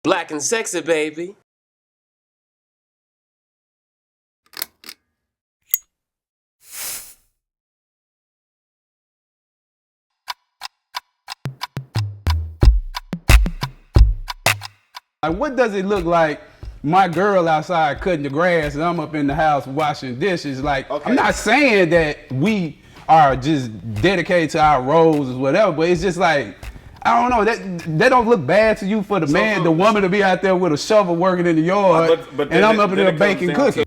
Black and sexy, baby. Like, what does it look like? My girl outside cutting the grass and I'm up in the house washing dishes. Like, okay. I'm not saying that we are just dedicated to our roles or whatever, but it's just like, I don't know, that don't look bad to you for the man, the woman to be out there with a shovel working in the yard, but and I'm up in there baking cookies.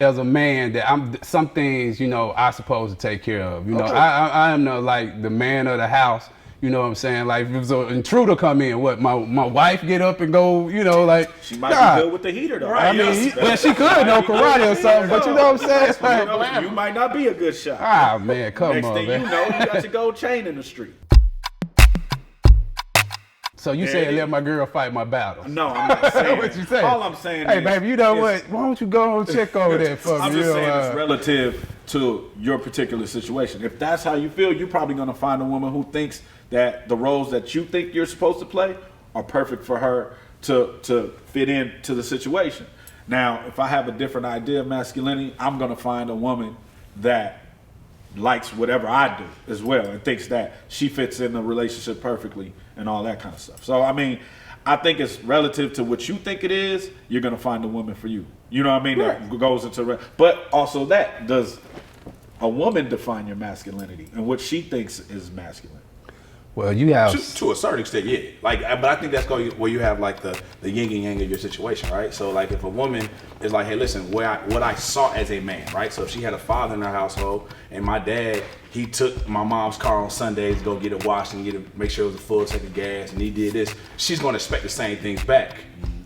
As a man, that some things, you know, I supposed to take care of. You know, I am like the man of the house. You know what I'm saying? Like, if it was an intruder come in, what, my wife get up and go, you know, like. She might be good with the heater, though. Right, I mean, well, she could know karate or something, but you know what I'm saying? Like, you might not be a good shot. Ah, man, come on, man. Next thing you know, you got your gold chain in the street. So you saying let my girl fight my battles? No, I'm not saying what you saying? All I'm saying hey, baby, you know what? Why don't you go and check over there for me? I'm just saying it's relative to your particular situation. If that's how you feel, you're probably going to find a woman who thinks that the roles that you think you're supposed to play are perfect for her to fit into the situation. Now, if I have a different idea of masculinity, I'm going to find a woman that likes whatever I do as well and thinks that she fits in the relationship perfectly and all that kind of stuff. So, I mean, I think it's relative to what you think it is, you're going to find a woman for you. You know what I mean? Right. That goes into, but also that, does a woman define your masculinity and what she thinks is masculine? Well, you have to a certain extent, yeah. Like, but I think that's where you have like the yin and yang of your situation, right? So, like, if a woman is like, hey, listen, what I saw as a man, right? So, if she had a father in her household, and my dad, he took my mom's car on Sundays to go get it washed and make sure it was a full tank of gas, and he did this, she's going to expect the same things back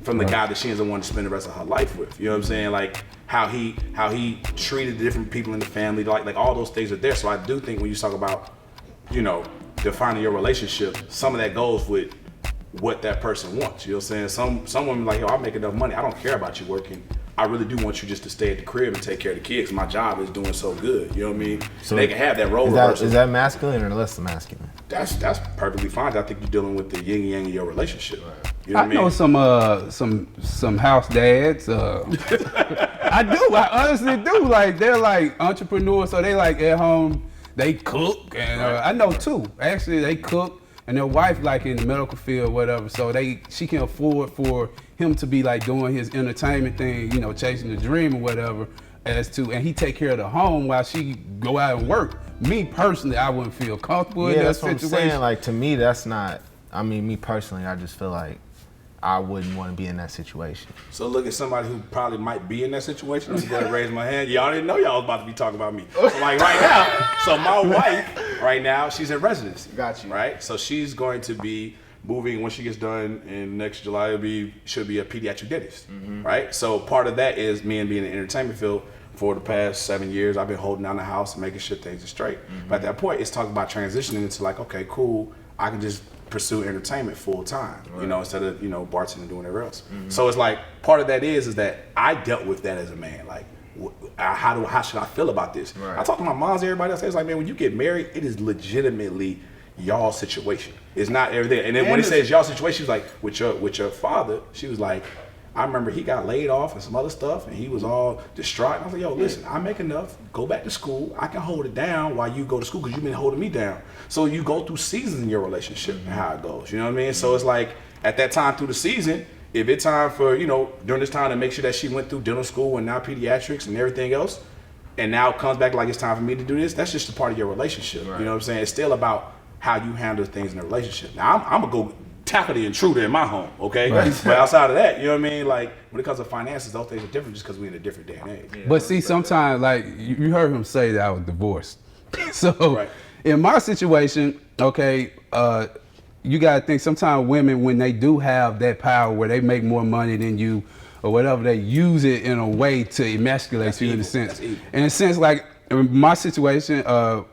from the guy that she doesn't want to spend the rest of her life with. You know what I'm saying? Like, how he treated the different people in the family, like all those things are there. So, I do think when you talk about, you know, defining your relationship, some of that goes with what that person wants. You know what I'm saying? Some women like, yo, I make enough money. I don't care about you working. I really do want you just to stay at the crib and take care of the kids. My job is doing so good. You know what I mean? So they can have that role reversal. Is that masculine or less masculine? That's perfectly fine. I think you're dealing with the yin and yang of your relationship. Right. You know what I know some house dads. I honestly do. Like, they're like entrepreneurs, so they like at home. They cook, and I know two. Actually, they cook, and their wife like in the medical field, whatever. So she can afford for him to be like doing his entertainment thing, you know, chasing the dream or whatever. And he take care of the home while she go out and work. Me personally, I wouldn't feel comfortable in that situation. What I'm saying. Like, to me, that's not. I mean, me personally, I just feel like I wouldn't want to be in that situation. So look at somebody who probably might be in that situation. I'm going to raise my hand. Y'all didn't know y'all was about to be talking about me. So like right now, so my wife right now, she's in residency. Got you. Right? So she's going to be moving when she gets done in next July. Should be a pediatric dentist. Right? So part of that is me and being in the entertainment field for the past 7 years. I've been holding down the house and making sure things are straight. But at that point, it's talking about transitioning into like, okay, cool. I can just pursue entertainment full time, you know, instead of, you know, bartending and doing whatever else. So it's like, part of that is that I dealt with that as a man. Like, how should I feel about this? Right. I talk to my moms, everybody else. It's like, man, when you get married, it is legitimately y'all situation. It's not everything. And then when it says y'all situation, she was like, with your father, she was like, I remember he got laid off and some other stuff, and he was all distraught. And I was like, yo, listen, I make enough. Go back to school. I can hold it down while you go to school because you've been holding me down. So you go through seasons in your relationship and how it goes. You know what I mean? So it's like, at that time through the season, if it's time for, you know, during this time to make sure that she went through dental school and now pediatrics and everything else, and now it comes back like it's time for me to do this, that's just a part of your relationship. Right. You know what I'm saying? It's still about how you handle things in a relationship. Now, I'm going to go tackle the intruder in my home, okay? Right. But outside of that, you know what I mean? Like, when it comes to finances, those things are different just because we're in a different day and age. Yeah, but see, sometimes, like, you heard him say that I was divorced. So, in my situation, okay, you gotta think sometimes women, when they do have that power where they make more money than you or whatever, they use it in a way to emasculate you in a sense. In a sense, like, in my situation,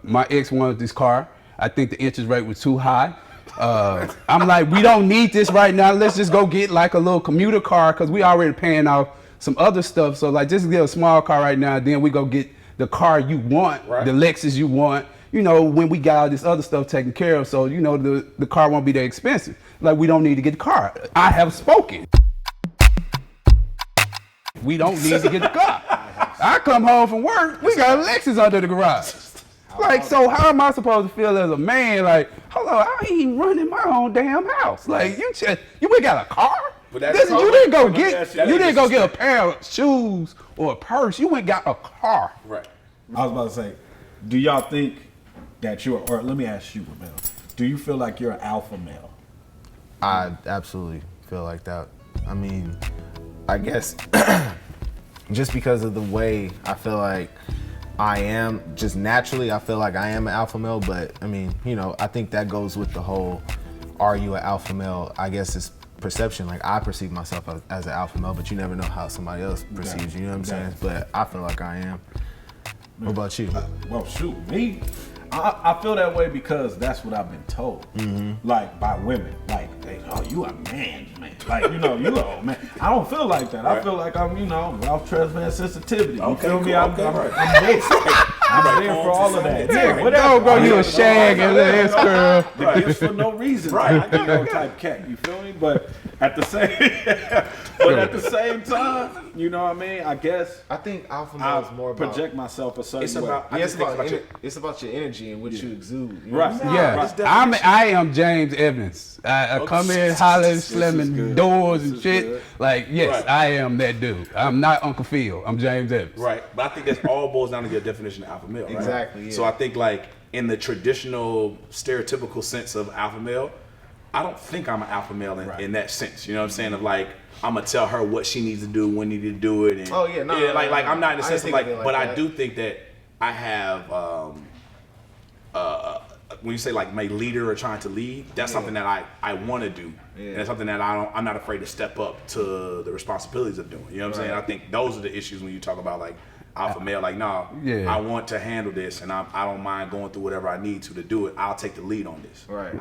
my ex wanted this car. I think the interest rate was too high. I'm like, we don't need this right now. Let's just go get like a little commuter car because we already paying off some other stuff. So like, just get a small car right now. Then we go get the car you want, the Lexus you want. you know, when we got all this other stuff taken care of, so, you know, the car won't be that expensive. Like, we don't need to get the car. I have spoken. We don't need to get the car. I come home from work, we got a Lexus under the garage. Like, so how am I supposed to feel as a man? Like, hold on, I ain't even running my own damn house. Like, you ain't got a car? You didn't go get a pair of shoes or a purse. You went got a car. Right. I was about to say, do y'all think that or let me ask you, Ramel, do you feel like you're an alpha male? I absolutely feel like that. I mean, I guess just because of the way I feel like I am, just naturally, I feel like I am an alpha male, but I mean, you know, I think that goes with the whole, are you an alpha male? I guess it's perception. Like, I perceive myself as an alpha male, but you never know how somebody else perceives you, you know what I'm saying? But I feel like I am. What about you? Well, shoot, me, I feel that way because that's what I've been told, like by women. Like, oh, you a man. Like, you know, you a man. I don't feel like that. Right. I feel like I'm, you know, Ralph Tresvant sensitivity. You feel me? I'm there. I'm there for all of that. Yeah, whatever. Go, you a shag and an S curl. The gifts for no reason. Right. I know type cat. You feel me? But at the same time, you know what I mean? I guess I think alpha male is more about project myself a certain way. It's about your energy and what you exude. You know Right. what I'm saying? Yeah. I am James Evans. I come in hollering, slamming doors and shit. Good. Like, yes, right. I am that dude. I'm not Uncle Phil. I'm James Evans. Right. But I think that's all boils down to your definition of alpha male. Right? Exactly. Yeah. So I think, like, in the traditional stereotypical sense of alpha male, I don't think I'm an alpha male in that sense. You know what I'm saying? Of like, I'm gonna tell her what she needs to do, when need to do it. And, like I'm not in the sense of like, but I do think that I have, when you say like my leader or trying to lead, that's something that I want to do. Yeah. And it's something that I'm not afraid to step up to the responsibilities of doing. You know what I'm saying? I think those are the issues when you talk about like alpha male. Like, no, I want to handle this, and I don't mind going through whatever I need to do it. I'll take the lead on this. Right.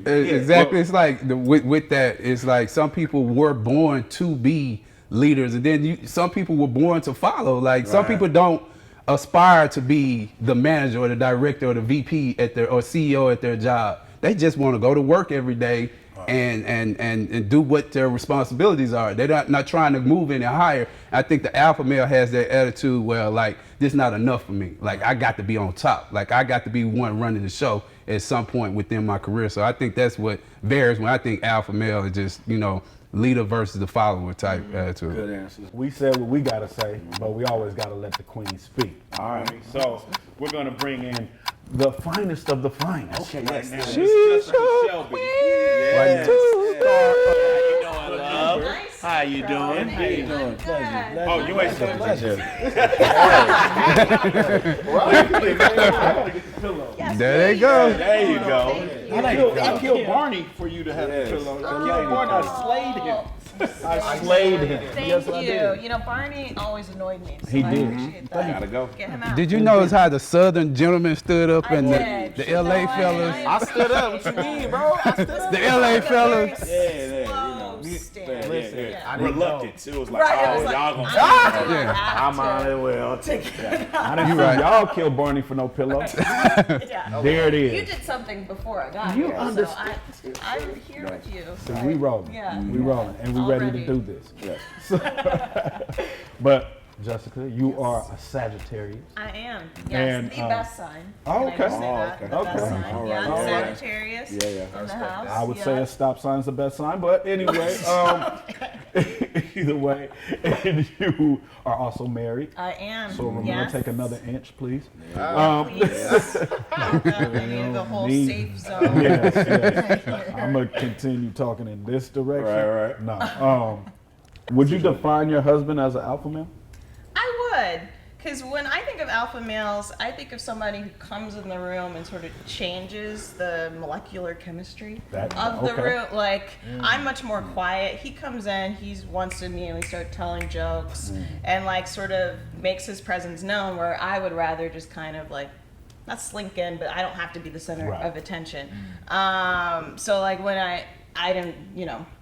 Exactly. It's like with that, it's like some people were born to be leaders, and then some people were born to follow. Like some people don't aspire to be the manager or the director or the VP or CEO at their job. They just want to go to work every day and do what their responsibilities are. They're not trying to move any higher. I think the alpha male has that attitude where like, this is not enough for me. Like, I got to be on top. Like, I got to be one running the show at some point within my career. So I think that's what varies when I think alpha male is just, you know, leader versus the follower type attitude. Good answer. We said what we gotta say, but we always gotta let the queen speak. All right. So we're gonna bring in the finest of the finest. Okay, yes. Now, She's Shelby. How you doing? How you doing? Pleasure. Oh, you ain't said pleasure. There they go. There you go. I killed Barney for you to have the pillow. I killed Barney. I slayed him. I slayed him. Thank Yes, I you. did. You know, Barney always annoyed me. So He I did. appreciate that. Gotta go. Get him out. Did you notice how the Southern gentleman stood up I and did. the LA fellas? I stood up. What you mean, bro? I stood up. The LA fellas. Reluctant. It was like, Right, it oh, was like, y'all gonna. I'm on it. Well, take it. I didn't You see right. y'all kill Barney for no pillow. Yeah. There it You is. did something before I got You here, understand. so I'm here with you. So we rolling. Yeah. We rolling, and we ready to Already. do this. Yes. But Jessica, you are a Sagittarius. I am. Yes, And, the best sign. oh, Can I just okay. say Oh, that? okay. The best Okay. sign. All Yeah, right, all right. Sagittarius Yeah. in the house. I would yeah. say a stop sign's the best sign, but anyway, either way, and you are also married. I am. So Ramon, yes. take another inch, please. Please. The whole Me. safe zone. Yes. I'm gonna continue talking in this direction. Right. No. Would you define your husband as an alpha male? I would. Because when I think of alpha males, I think of somebody who comes in the room and sort of changes the molecular chemistry of the room. Like, I'm much more quiet. He comes in, he wants to immediately start telling jokes and, like, sort of makes his presence known, where I would rather just kind of, like, not slink in, but I don't have to be the center of attention. So, like, when I didn't,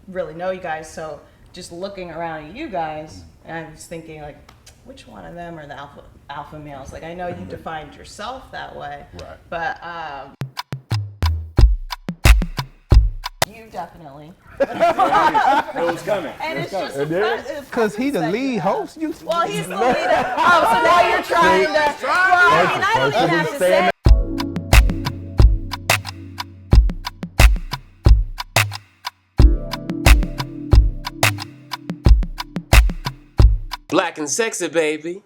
really know you guys, so just looking around at you guys, I was thinking, like, which one of them are the alpha males? Like, I know you defined yourself that way, Right. but you definitely. It was coming. And it's just Because he the lead host. Well, he's the leader. Oh, so now you're trying to. Well, I mean, I don't even have to say. Black and sexy, baby.